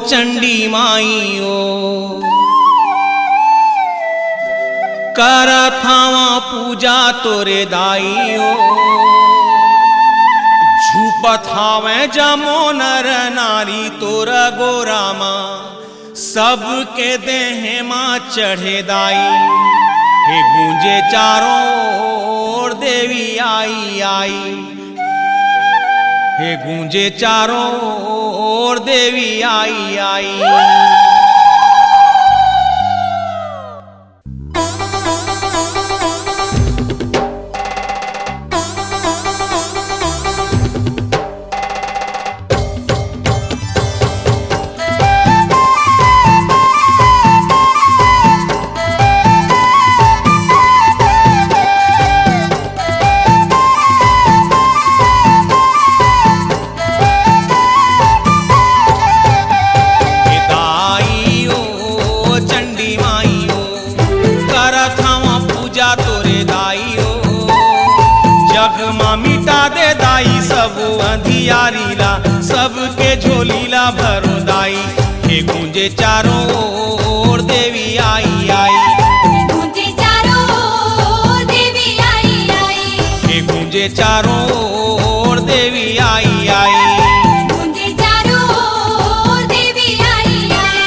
चंडी माईओ करथावा पूजा तोरे दाईओ झूपत हावे जमो नर नारी तोरा गोरामा सबके देह मां चढ़े दाई। हे गूंजे चारों ओर देवी आई आई, हे गूंजे चारों ओर देवी आई आई। मिटा दे दाई सब अंधियारीला सबके झोलीला भरो दाई। हे गूंजे चारों ओर देवी आई आई, गूंजे चारों ओर देवी आई आई, हे गूंजे चारों ओर देवी आई आई। गूंजे चारों ओर देवी आई आई।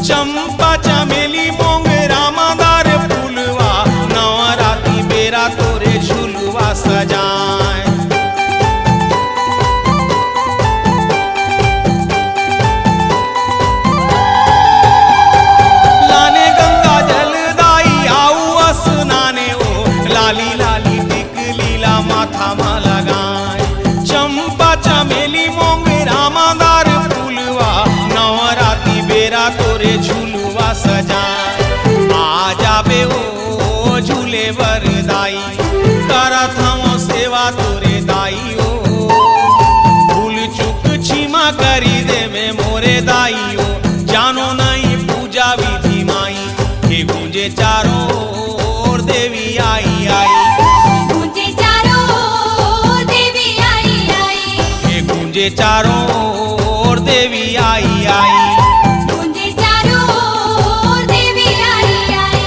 चंपा चमेली मोंगरा मंदार फूलवा नवराती बेरा तोरे झुलवा सजाए। लाने गंगा जल दाई आऊ स्नाने ओ लाली लाली टिक लीला माथा मा लगाए। चंपा चमेली मोंगरा मंदार फूलवा नवराती बेरा तोरे झूलवा सजाए। आ जाबे ओ झूले वर दाई करत हूँ सेवा तोरे दाई ओ भूल चुक क्षमा करी दे में मोरे दाई ओ जानो नहीं पूजा विधि माई। हे गूंजे चारों ओर देवी आई आई, गूंजे चारों ओर देवी आई आई, हे गूंजे चारों ओर देवी आई आई। गूंजे चारों ओर देवी आई आई।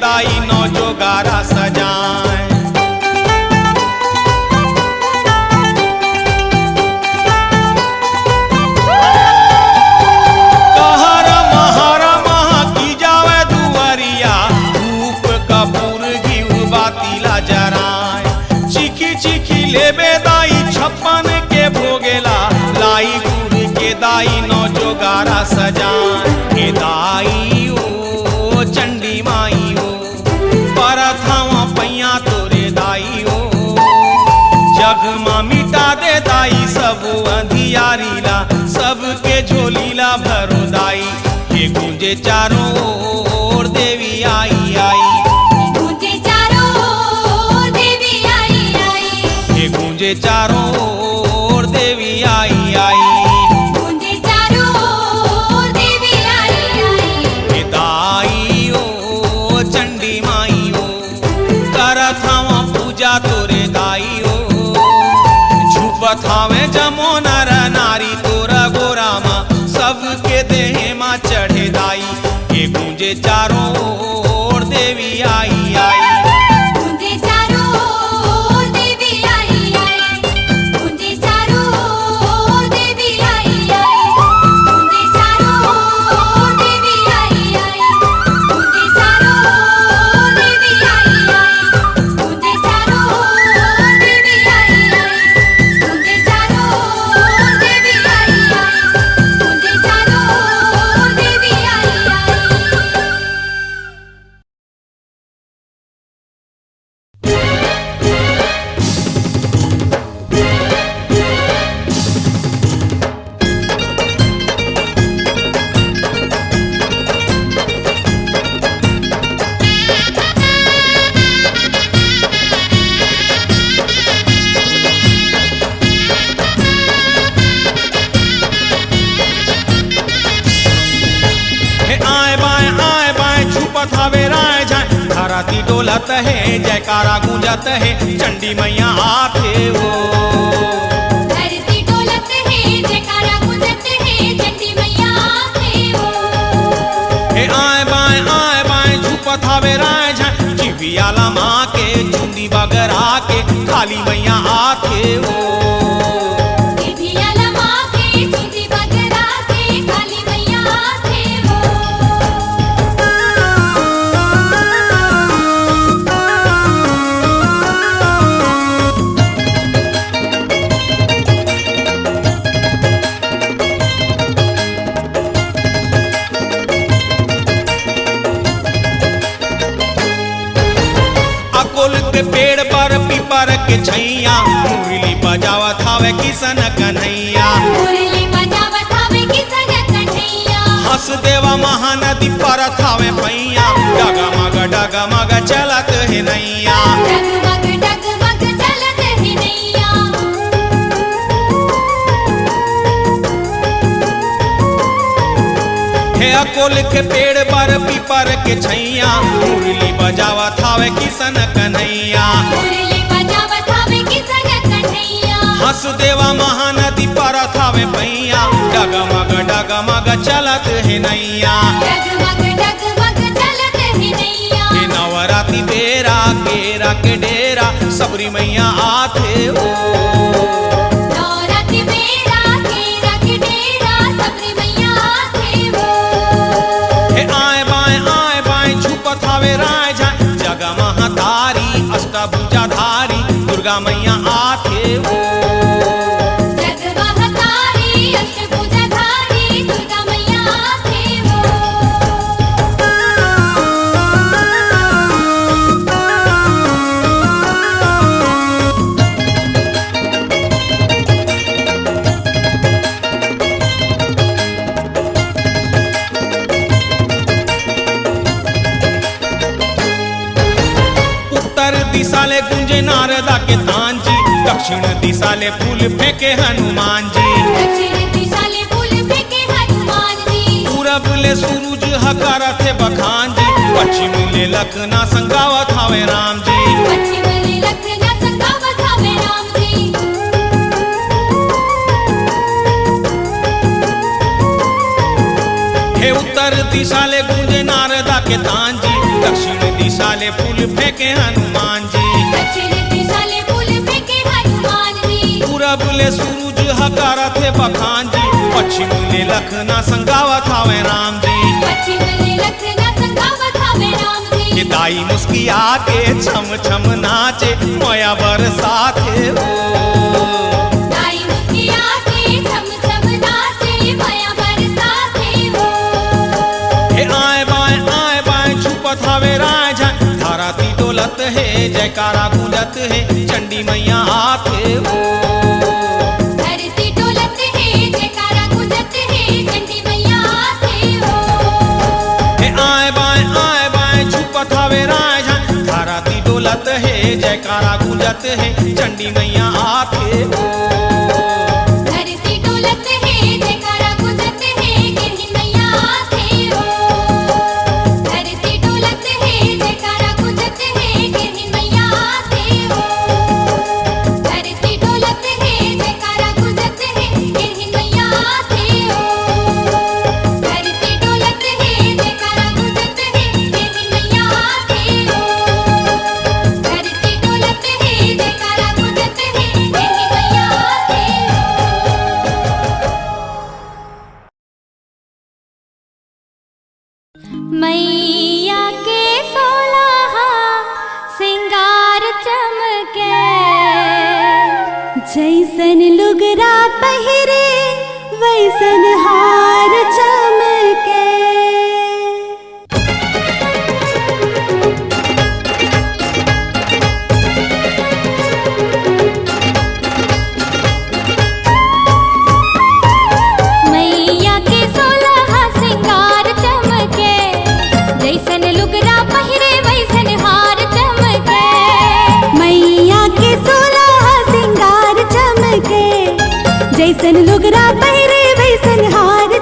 दाई नौ जोगारा सजाए। कहर महारा महा की जावे दुआरिया धूप कपूर घी बातीला जराए। चिखी चिखी लेबे दाई 56 के भोगेला लाई गुड़ के दाई नौ जोगारा सजाए। हे दाई ओ चंडी माई ओ परथावा पैया तोरे दाई ओ जग मां मिटा दे दाई सब अंधियारीला सबके झोलीला भरो दाई। हे गूंजे चारों ओर देवी आई आई, गूंजे चारों ओर देवी आई आई, हे गूंजे चारों ओर देवी आई आई। गूंजे चारों ओर देवी झूपत हावे जमो नर नारी तोरा गोरामा सबके देह माँ चढ़े दाई के गूंजे चारों ओर देवी आई आई गूंजे चारों ओर देवी आई आई गूंजे चारों ओर देवी आई आई गूंजे चारों ओर देवी आई आई गूंजे चारों ओर देवी आई आई गूंजे चारों ओर देवी आई आई गूंजे चारों ओर देवी आई आई गूंजे चारों ओर देवी आई आई। हे आए बाएं झूपत हावे राय जाए धराती डोलत है जयकारा गूंजत है चंडी मैया आथे वो धरती डोलत है जयकारा गूंजत है चंडी मैया आथे वो। हे आए बाएं झूपत हावे राय जाए जिवियाला माँ के चुंदी बगरा के खाली मैया आथे वो दिव्या लमा के चुंदी बगरा के काली मैया आथे वो। अकोल के पेड़ पर पीपर के छैया मुरली बजावत हावे किसन कन्हैया मुरली बजावत हावे किसन कन्हैया हंस देवा महानदी परत हावे पैया डगमग चलत है नैया डगमग चलत है नैया। हे अकोल के पेड़ पर पीपर के छैया मुरली बजावत हावे किसन कन्हैया मुरली बजावत हावे किसन कन्हैया हंस देवा महानदी परत हावे पैया डगमग चलत है नैया डगमग चलत है नैया। हे नवरात्रि बेरा केरा के डेरा सबरी मैया आथे हो नवरात्रि बेरा केरा के डेरा सबरी मैया आथे वो। हे आए बाएं झूपत हावे राय जाए जगा महातारी अष्टभुजाधारी दुर्गा मैया आथे हो जगमहतारी अष्टभुजाधारी दुर्गा मैया आथे वो। उत्तर दिशा ले गुंजे नारदा के तांजी दक्षिण दिशा ले फूल फेंके हनुमान जी दक्षिण दिशा ले फूल फेंके हनुमान जी पूरब ले सूरज हकारत है बखान जी पश्चिम ले लखना संगावत हावे राम जी पश्चिम ले लखना संगावत हावे राम जी। हे उत्तर दिशा ले गूंजे नारदा के तांजी दक्षिण दिशा ले फूल फेंके हनुमान जी दक्षिण दिशा ले फूल फेंके हनुमान जी पूरब ले सूरज हकारत है बखान जी पश्चिम ले लखना संगावत हावे राम जी पश्चिम ले लखना संगावत हावे राम जी। के दाई मुस्किया के छम छम नाचे मोया बरसाते हो दाई मुस्किया के छम छम नाचे माया बरसाते हो। हे आए बाएं झूपत हावे राजा धराती डोलत है जयकारा गूंजत है चंडी मैया आते हो धरती डोलत है जयकारा गूंजत है चंडी मैया आते हो। हे आए बाएं झूपत हावे राजा धराती डोलत है जयकारा गूंजत है चंडी मैया आते हो धरती डोलत है जयकारा गूंजत है गिरही मैया आते हो। धरती डोलत है जयकारा गूंजत है गिरही मैया आते हो। धरती डोलत है जयकारा चमके जैसन लुगरा पहिरे वैसन हार चमके मैया के 16 सिंगार चमके जैसन लुगरा पहिरे वैसन हार चमके मैया के 16 सिंगार चमके जैसन लुगरा पहिरे वैसन हार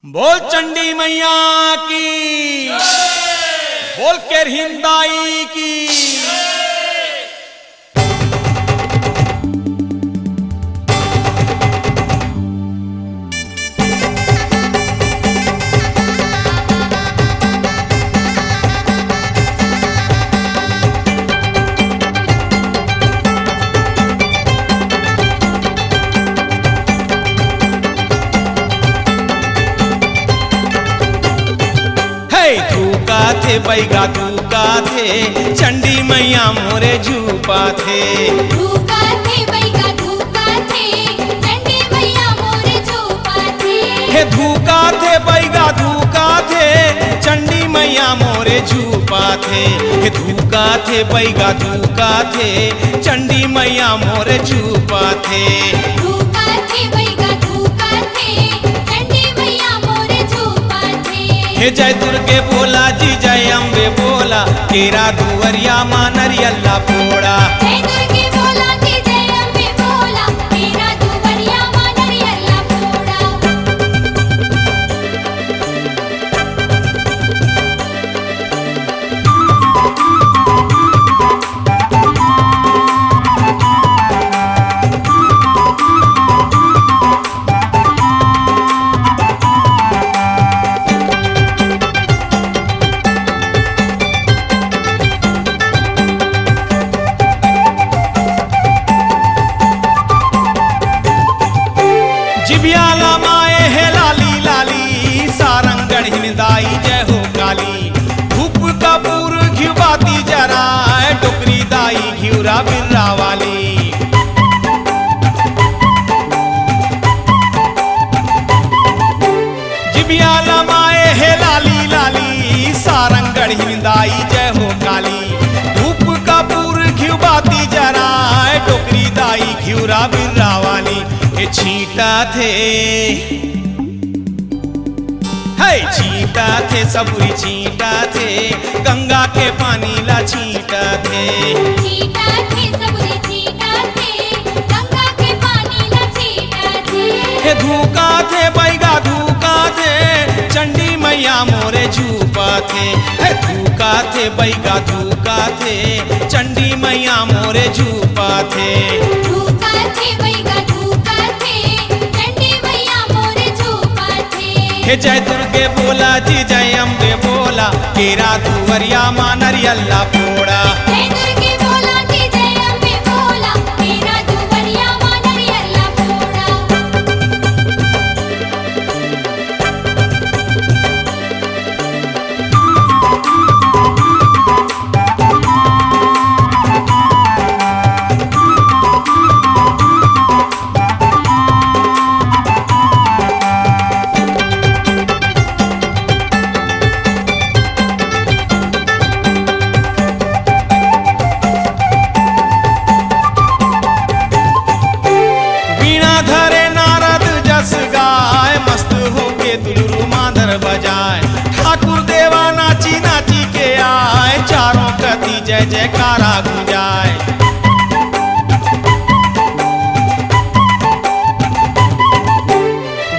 बोल चंडी मैया की, बोल के हिंदाई की। धूका थे बैगा धूका थे चंडी मैया मोरे झूपा थे। धूका थे बैगा धूका थे चंडी मैया मोरे झूपा थे। हे धूका थे बैगा धूका थे चंडी मैया मोरे झूपा थे। हे धूका थे बैगा धूका थे चंडी मैया मोरे झूपा थे। धूका थे बैगा धूका थे चंडी मैया मोरे झूपा थे। हे जय दुर्गे बोला जी जय अम्बे बोला केरा दुवरिया माँ नरियल्ला फोड़ा। जय दुर्गे बोला जी जय अम्बे बोला तेरा दुवरिया माँ नरियल्ला फोड़ा। जिबियाला माए है लाली लाली सारंगढ़ हिंदाई जय हो काली। धूप कपूर घिबाती जराए टोकरी दाई घिउरा बिर्रा वाली। जिबियाला माए है लाली लाली सारंगढ़ हिंदाई जय हो काली। धूप कपूर घिबाती जराए टोकरी दाई घिउरा बिर्रा वाली। ये छीटा थे है छीटा थे सबुरी छीटा थे गंगा के पानी ला छीटा थे। छीटा थे सबुरी छीटा थे गंगा के पानी ला छीटा थे। हे धूका थे बैगा धूका थे चंडी मैया मोरे झूपा थे। हे धूका थे बैगा धूका थे चंडी मैया मोरे झूपा थे। धूका थे बैगा धूका थे चंडी मैया मोरे झूपा थे। हे जय दुर्गे बोला जी जय अम्बे बोला केरा दुवरिया माँ नरियल्ला फोड़ा। जय दुर्गे बोला जी जय अम्बे बोला तेरा दुवरिया माँ नरियल्ला फोड़ा। वीणा धरे नारद जस गाय मस्त होके दुलरू मादर बजाए। ठाकुर देवा नाची नाची के आए चारों कति जय जयकारा गुंजाए।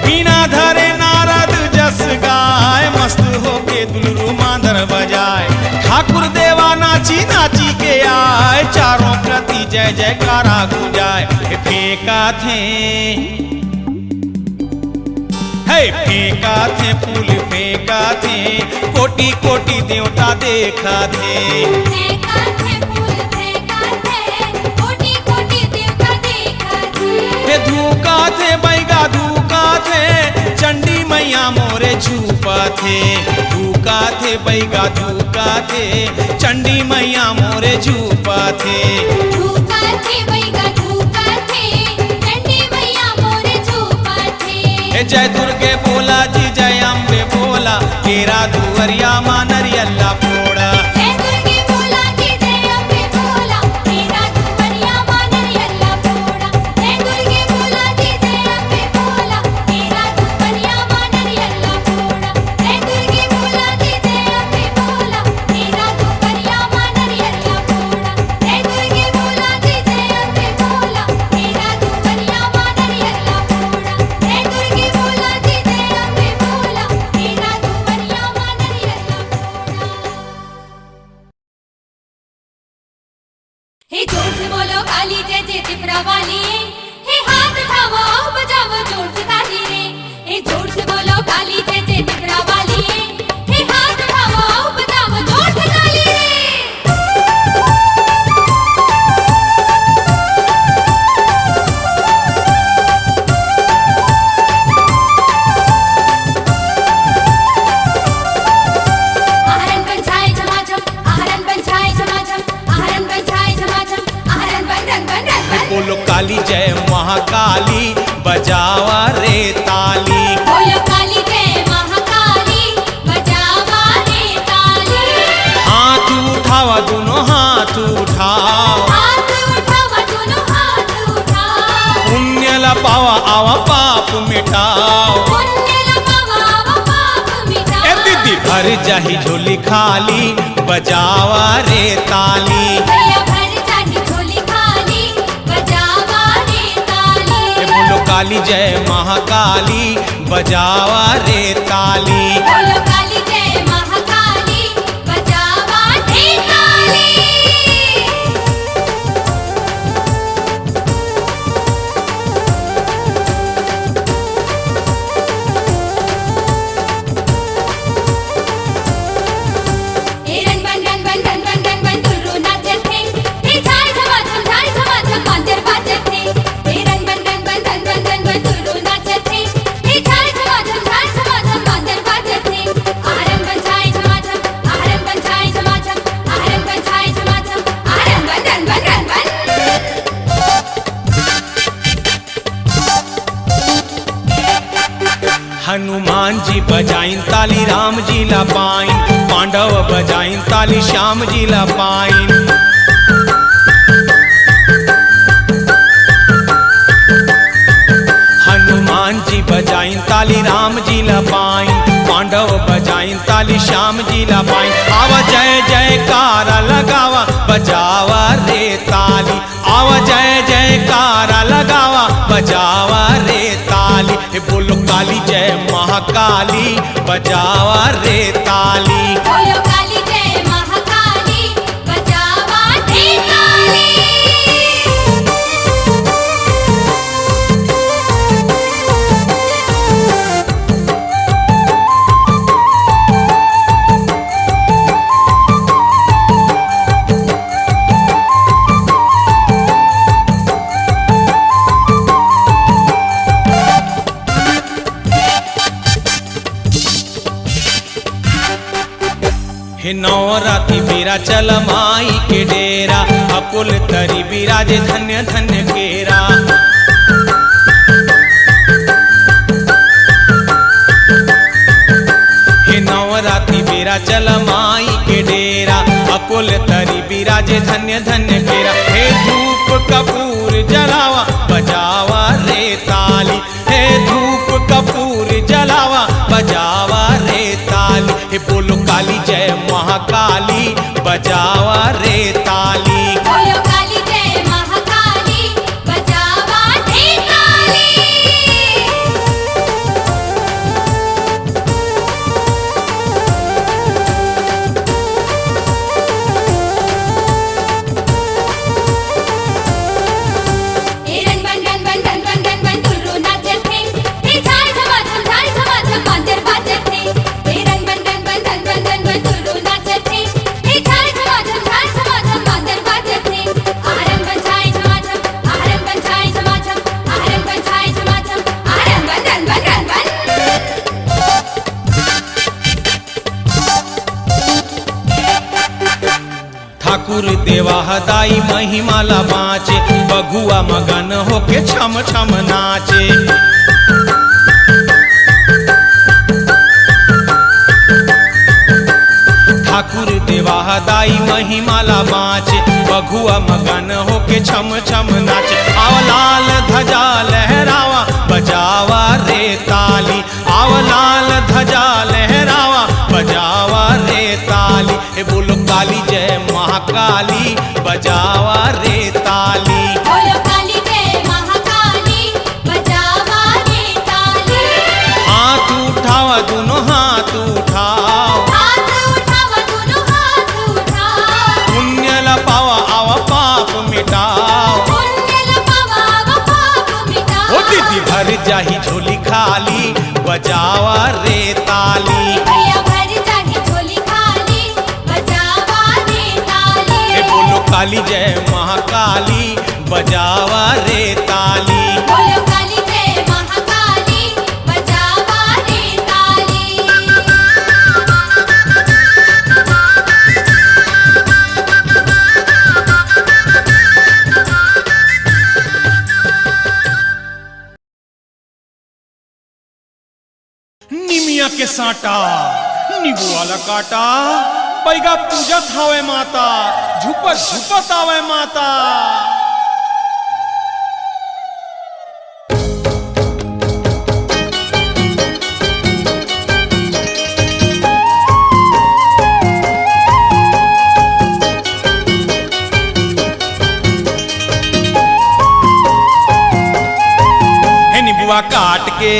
वीणा धरे नारद जस गाय मस्त होके दुलरू मादर बजाए। ठाकुर देवा नाची नाची के आए चारों प्रति जय जयकारा गुंजाए। हे फेंका थे है फेंका थे फूल फेंका थे कोटि कोटि देवता देखा थे। फेंका थे फूल फेंका थे कोटि कोटि देवता देखा थे। हे धूका थे बैगा धूका थे चंडी मैया मोरे झूपा थे। धूका थे बैगा धूका थे चंडी मैया मोरे झूपा थे। धूका थे बैगा धूका थे चंडी मैया मोरे झूपा थे। हे जय दुर्गे बोला जी जय अम्बे बोला केरा दुवरिया माँ नरियल्ला फोड़ा। जय दुर्गे बोला जी जय अम्बे बोला तेरा दुवरिया माँ नरियल्ला फोड़ा। जय दुर्गे बोला जी जय अम्बे बोला तेरा दुवरिया माँ नरियल्ला फोड़ा। जय दुर्गे बोला जी जय अम्बे बोला तेरा दुवरिया माँ नरियल्ला फोड़ा। जय दुर्गे बोला जी जय अम्बे बोला तेरा दुवरिया माँ नरियल्ला फोड़ा। जय दुर्गे बोला जी जय अम्बे बोला हे जोर से बोलो काली जय जय त्रिपुरा वाली, हे हाथ उठाओ बजाओ जोर से ताली रे। हे जोर से बोलो काली जय जय त्रिपुरा वाली, हे हाथ उठाओ बजाओ जोर से ताली रे। आहरण पंचाय झमाझम, आहरण पंचाय झमाझम, आहरण पंचाय झमाझम, आहरण बन रन बन रन बन। बोलो काली जय महाकाली बजावा रे ताली। बोलो काली जय महाकाली बजावा रे ताली। हाथ उठावा दोनों हाथ उठाओ, हाथ उठावा दोनों हाथ उठाओ। पुण्य पावा आवा पाप मिटाओ। पुण्य लगावा वो पाप मिटाओ। ए दीदी भर जाही झोली खाली बजावा रे ताली। भैया भर जाही झोली खाली बजावा रे ताली। ए बोलो काली जय महाकाली बजावा रे ताली। बोलो काली जय महाकाली बजावा रे ताली। हे रन बन रन बन रन बन रन बन तुल्लू नाचत थे। हे झाय झमाझम मांदर बाजत थे। हे रन बन रन बन रन बन रन बन तुल्लू नाचत थे। हे झाय झमाझम मांदर बाजत थे। आहरण पंचाय झमाझम, आहरण पंचाय झमाझम, आहरण पंचाय झमाझम, आहरण बन रन बन रन बन। हनुमान जी बजाइन ताली राम जी ला पाइन, पांडव बजाइन ताली श्याम जी ला पाइन। हनुमान जी बजाइन ताली राम जी ला पाइन, पांडव बजाइन ताली श्याम जी ला पाइन। आवा जय जयकारा लगावा बजावा रे ताली। आवा जय जयकारा लगावा बजावा रे ताली। हे बोलो काली जय महाकाली बजावा रे ताली। बोलो काली जय महाकाली बजावा रे ताली। हे नवराती बेरा चल माई के डेरा, अकुल तरी बिराजे धन्य धन्य केरा। हे नवराती बेरा चल माई के डेरा, अकुल तरी बिराजे धन्य धन्य केरा। हे धूप कपूर जलावा बजावा रे ताली। हे धूप कपूर जलावा बजावा रे ताली। हे बोलो काली जय महाकाली बजावा रे ताली। बोलो काली जय महाकाली बजावा रे ताली। हे रन बन रन बन रन बन रन बन तुल्लू नाचत थे। हे झाय झमाझम मांदर बाजत थे। हे रन बन रन बन रन बन रन बन तुल्लू नाचत थे। हे झाय झमाझम मांदर बाजत थे। आहरण पंचाय झमाझम, आहरण पंचाय झमाझम, आहरण पंचाय झमाझम, आहरण बन रन बन रन बन। ठाकुर देवा हदाई महिमाला बाँचे, बघुआ मगन होके छम छम नाचे। ठाकुर देवा हदाई महिमाला बाँचे, बघुआ मगन होके छम छम नाचे। आवा लाल ध्वजा लहरावा बजावा रे ताली। आवा लाल ध्वजा लहरावा बजावा रे ताली। हे बोलो काली जय महाकाली बजावा रे ताली। बोलो काली जय महाकाली बजावा रे ताली। हाथ उठावा दोनों हाथ उठाओ, हाथ उठावा दोनों हाथ उठाओ। पुण्य ला पावा आवा पाप काली जय महाकाली बजावा रे ताली। बोलो काली जय महाकाली बजावा रे ताली। निमिया के साटा नींबू वाला काटा पैगा पूजत हवे माता झुपत झुपत आवे माता। हे नींबुआ काट के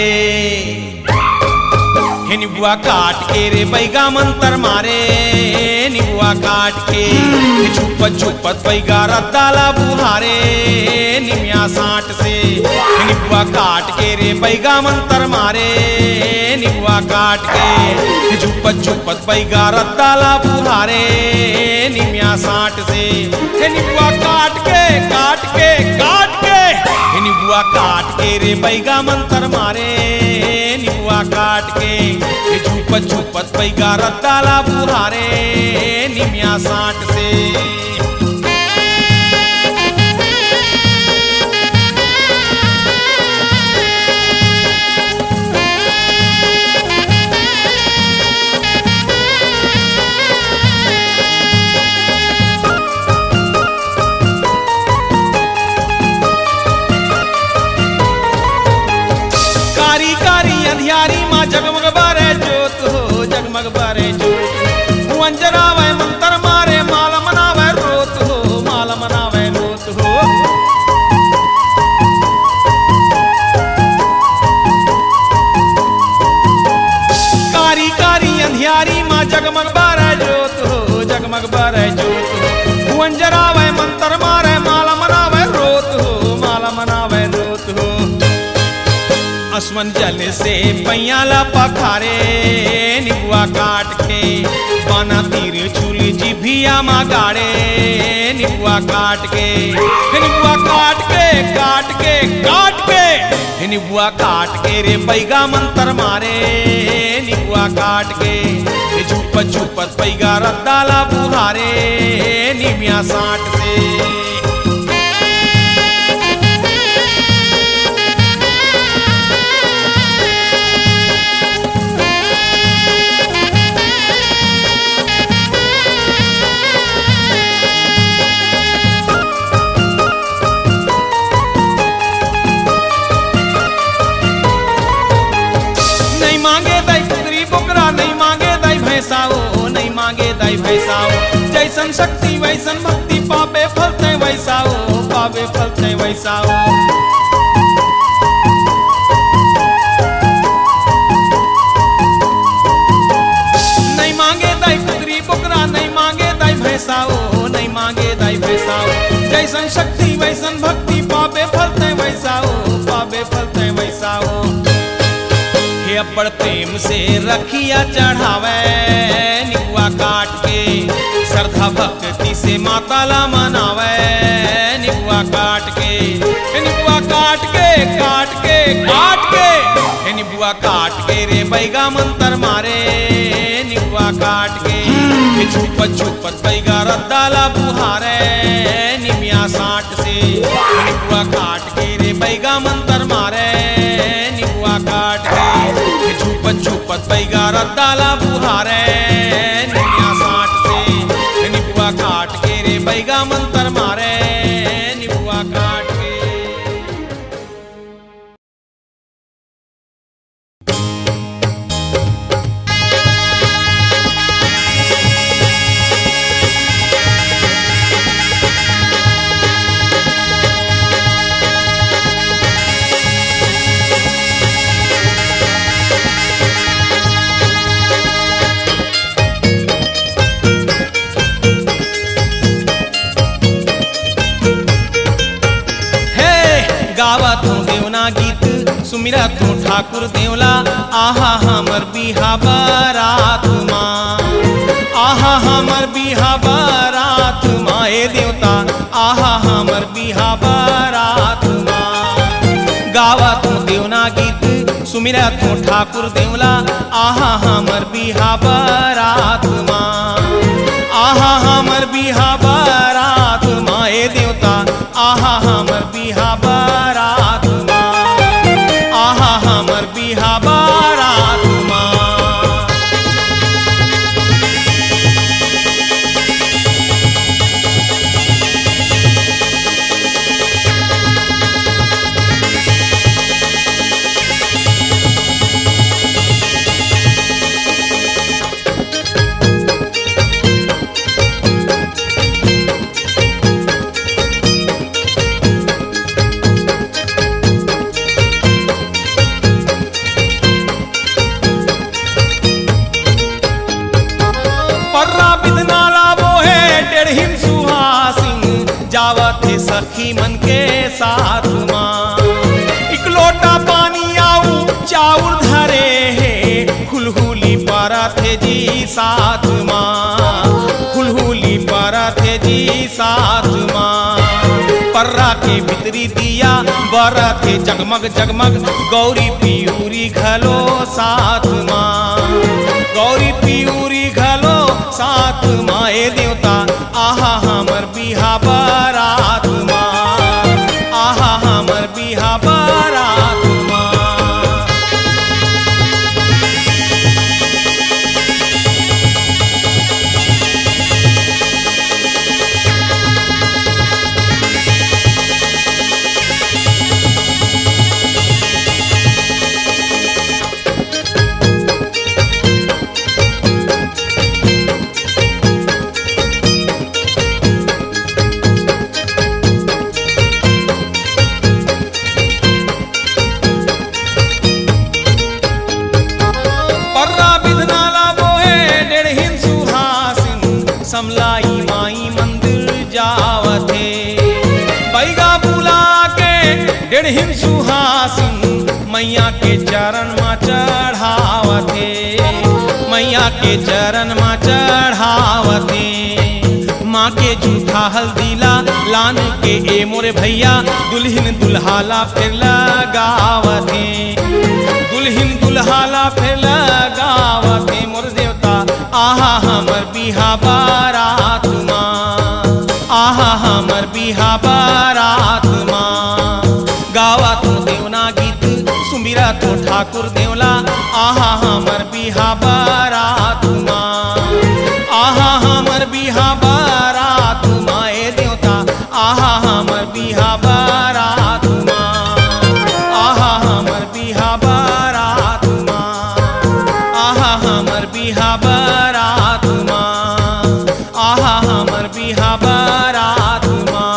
हे नींबुआ काट के रे बैगा मंतर मारे नींबुआ काट के छुपत छुपत बैगा रद्दाला बुहारे निमिया साठ से। नींबुआ काट के रे बैगा मंतर मारे नींबुआ काट के छुपत छुपत बैगा रद्दाला बुहारे निमिया साठ से। नींबुआ काट के काट के काट के नींबुआ काट के रे बैगा मंतर मारे नींबुआ काट के छुपत छुपत पैगा रद्दाला बुहारे निमिया साठ से। कारी कारी अंधियारी माँ जगमग बारे जोत हो जगमग बारे जोत अंजरावे मंतर मारे माल मनावे रोत हो माल मनावे रोत हो। कारी कारी अंधियारी माँ जगमग बारे जोत हो जगमग बारे जोत हो अंजरावे मंतर मारे माल मनावे रोत हो माल मनावे रोत हो। असमन जल से पैयाला पखारे नींबुआ काट के बना तीर चूल जिभिया मा गाड़े नींबुआ काट के नींबुआ काट के काट के काट के नींबुआ काट के रे पैगा मंतर मारे नींबुआ काट के झुपत झुपत पैगा रद्दाला बुहारे निमिया साठ से। नहीं मांगे दाई भैसाओ जैसन शक्ति वैसन भक्ति पावे फलते वैसाओ पावे फलते वैसाओ। नहीं मांगे दाई पुत्री बुकरा नहीं मांगे दाई भैसाओ नहीं मांगे दाई भैसाओ जैसन शक्ति वैसन भक्ति पावे फलते वैसाओ पावे फलते वैसाओ। हे अब्बड़ प्रेम से रखिया चढ़ावे नींबुआ काट के श्रद्धा भक्ति से माताला मनावे नींबुआ काट के नींबुआ काट के काट के काट के नींबुआ काट के रे बैगा मंतर मारे नींबुआ काट के छुपत छुपत बैगा रद्दाला बुहारे निमिया साठ से। नींबुआ काट के रे बैगा मंतर मारे नींबुआ काट के छुपत छुपत बैगा रद्दाला बुहारे निमिया साठ से। नींबुआ काट के रे बैगा मंतर मारे नींबुआ काट के। गावा तू देवना गीत सुमिरा तू ठाकुर देवला आहा हमर बिहा बारात माँ आहा हमर बिहा बारात माँ। ए देवता आहा हमर बिहा बारात माँ गावा तू देवना गीत सुमिरा तू ठाकुर देवला आहा हमर बिहा बारात माँ आहा हमर बिहा बारात माँ ए देवता आहा हमर बिहा बारात माँ आहा हमर बिहा बारात माँ पर्रा बिदनाला बोहे डेढ़हिम सुहासिन जावत है सखी मन के साथ माँ एक लोटा पानी आऊ चाउर धरे है हुलहुली परत है जी साथ माँ हुलहुली परत है जी साथ माँ पर्रा के भीतरी दिया बरत है जगमग जगमग गौरी पियूरी घलो साथ माँ गौरी पियूरी घलो साथ माँ ए देवता आहा हमर बिहा बारात माँ आहा हमर बिहा बारात माँ पर्रा बिधनाला बोहे डेढ़हिन सुहासिन समलाई माई मंदिर जावथे बैगा बुला के डेढ़हिन सुहासिन मैया के चरण मा चढ़ावथे मैया के चरण मा चढ़ावथे माँ के जूठा हल्दीला लान के ए मोरे भैया दुल्हन दुल्हाला फिर लगावथे दुल्हन दुल्हाला फिर लगावथे मोर देवता आहा हमर बिहा बारात माँ आहा हमर बिहा बारात माँ गावा तू देवना गीत सुमिरा तू ठाकुर देवला आहा हमर बिहा बारात माँ आहा हमर बिहा बारात माँ ए देवता आहा हमर बिहा बारात माँ आहा हमर बिहा बारात माँ आहा हमर बिहा बारात माँ आहा हमर बिहा बारात माँ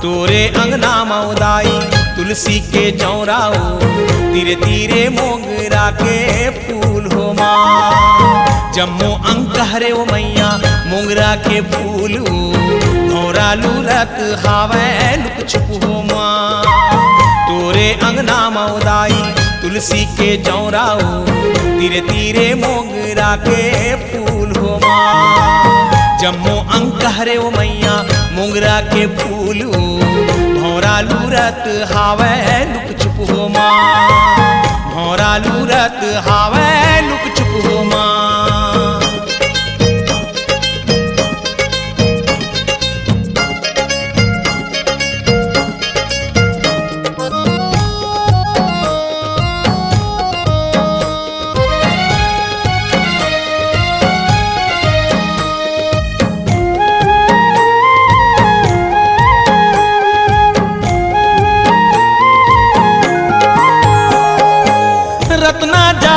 तोरे अंगना मौदाई तुलसी के चौराओ तीरे तीरे मोगरा के फूल हो माँ जम्मो अंक हरे ओ मैया मोगरा के फूल भौरा लूरत हावे लुक छुप हो माँ तोरे अंगना मौदाई तुलसी के चौराओ तीरे तीरे मोगरा के फूल हो माँ जम्मो अंक हरे ओ मैया मोगरा के फूल भौरा लूरत हावे लुक छुप हो माँ भौरा लूरत हावे लुक छुप हो माँ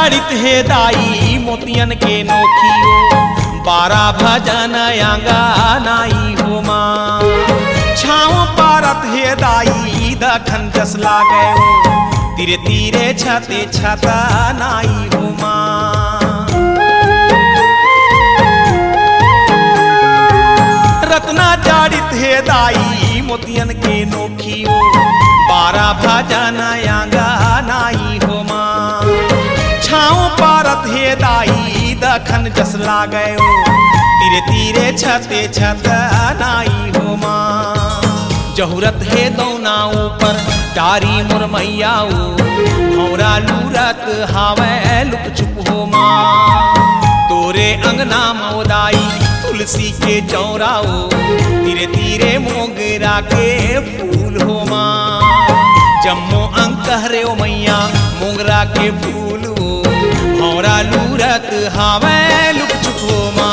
जाड़ित हे दाई मोतियन के नोखियो 12 भजन आंगा नाई हो माँ छाँव पारत हे दाई दखन जस लागे तीरे तीरे छते छता नाई हो माँ रत्ना जाड़ित हे दाई मोतियन के नोखियो 12 भजन आंगा नाई हो माँ छाँव पारत हे दाई दखन जस लागे तीरे तीरे छते छत नाई हो माँ जहुरत हे दौना ऊपर डारी मोर मैयाओ भौरा लूरत हावे लुक छुप हो माँ तोरे अंगना मौदाई तुलसी के चौराओ तीरे तीरे मोगरा के फूल हो माँ जम्मो अंकहरे ओ मैया मोगरा के फूल भौरा लूरत हावे लुक छुप हो माँ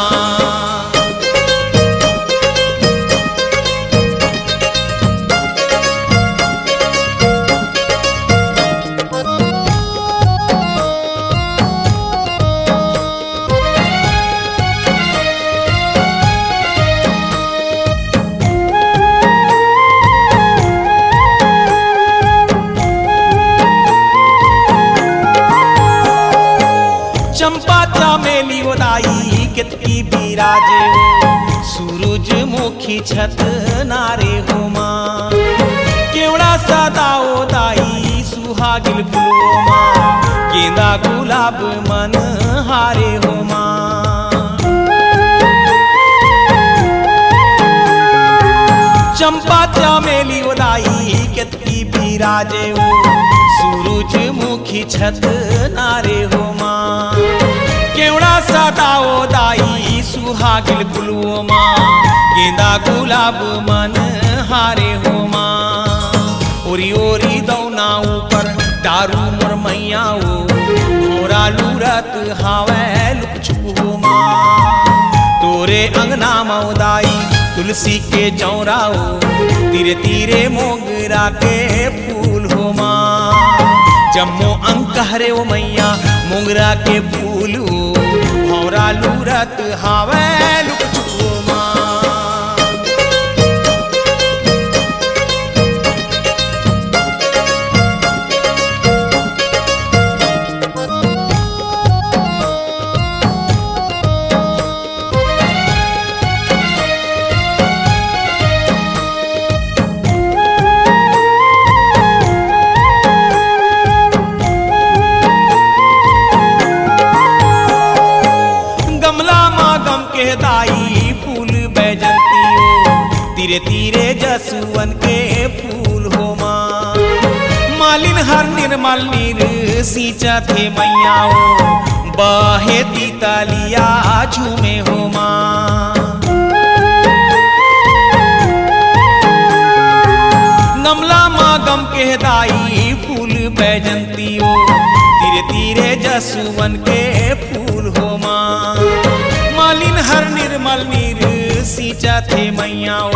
चंपा चमेली ओदाई केतकी बिराजे सूरजमुखी छत नारे हो माँ केवड़ा सदा ओदाई सुहागिल फूलो माँ गेंदा गुलाब मन हारे हो माँ चंपा चमेली ओदाई केतकी बिराजे सूरजमुखी छत नारे हो माँ केवड़ा सदा ओदाई सुहागिल फुलवो माँ गेंदा गुलाब मन हारे हो माँ ओरी ओरी दौना ऊपर दारू मोर मैयाओ भौरा लूरत हावे लुक छुप हो माँ तोरे अंगना मौदाई तुलसी के चौराओ तीरे तीरे मोगरा के फूल हो माँ जम्मो अंकहरे ओ मैया मोगरा के फूल भौरा लूरत हावे लुक छुप हो माँ के दाई फूल बैजंती तीरे तीरे जसुवन के फूल हो माँ मालिन हर निर्मल नीर सींचा थे मैयाओ बहे तीतलिया झूमे हो माँ गमला माँ गम के दाई फूल बैजंती तीरे तीरे जसुवन के फूल हो माँ मालिन हर निर्मल नीर सींचा थे मैयाओ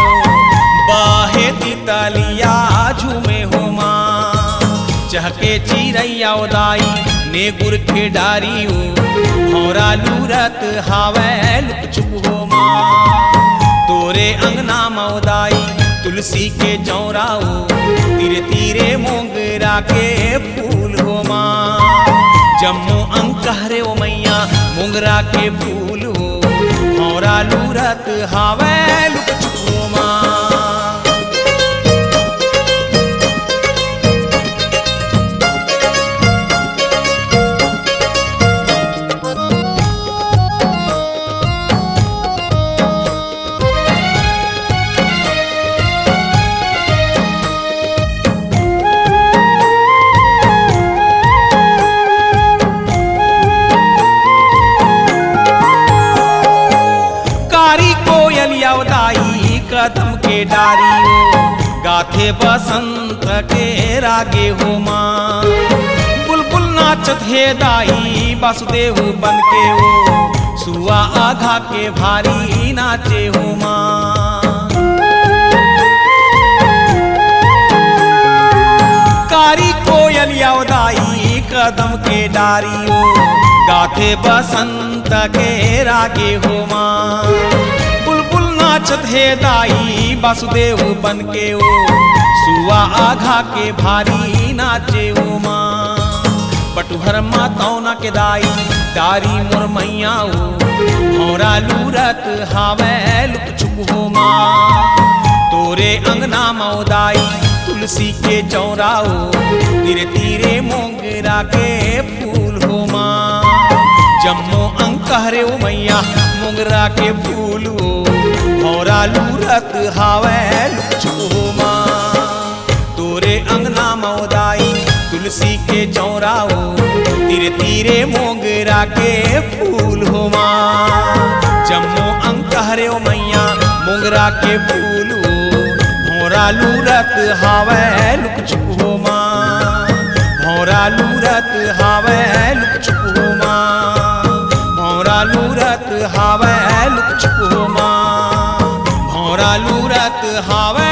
बाहे तीतलिया झूमे हो माँ चहके चिरैया दाई ने गुर के डारी भौरा लूरत हावे लुक छुप हो माँ तोरे अंगना मौदाई तुलसी के चौराओ तीरे तीरे मोगरा के फूल हो माँ जम्मो अंकहरे ओ मैया मोगरा के फूल भौरा लूरत हावे लुक छुप हो माँ कदम के डारी गाथे बसंत के रागे हो माँ बुलबुल नाचत हे दाई वासुदेव बन के सुआ आघा के भारी नाचे हो माँ कारी कोयलिया दाई कदम के डारियो गाथे बसंत के रागे हो माँ बुलबुल नाचत है दाई वासुदेव बन के ओ सुआ आघा के भारी नाचे ओ माँ बटुहर माताओं ना के दाई दारी मोर मैया ओ भौरा लूरत हावे लुक छुप हो माँ तोरे अंगना मौदाई तुलसी के चौराओ तीरे तीरे मोगरा के फूल हो माँ जम्मो अंकहरे ओ मैया मोगरा के फूल हो भौरा लूरत हावे लुचू हो माँ तोरे अंगना मौदाई तुलसी के चौराओ तीरे तीरे मोगरा के फूल हो माँ जम्मो अंकहरे ओ मैया मोगरा के फूल हो भौरा लूरत हावे लुक छुप हो माँ भौरा लूरत हावे लुक छुप हो माँ भौरा लूरत हावे लुक छुप हो माँ भौरा लूरत हावे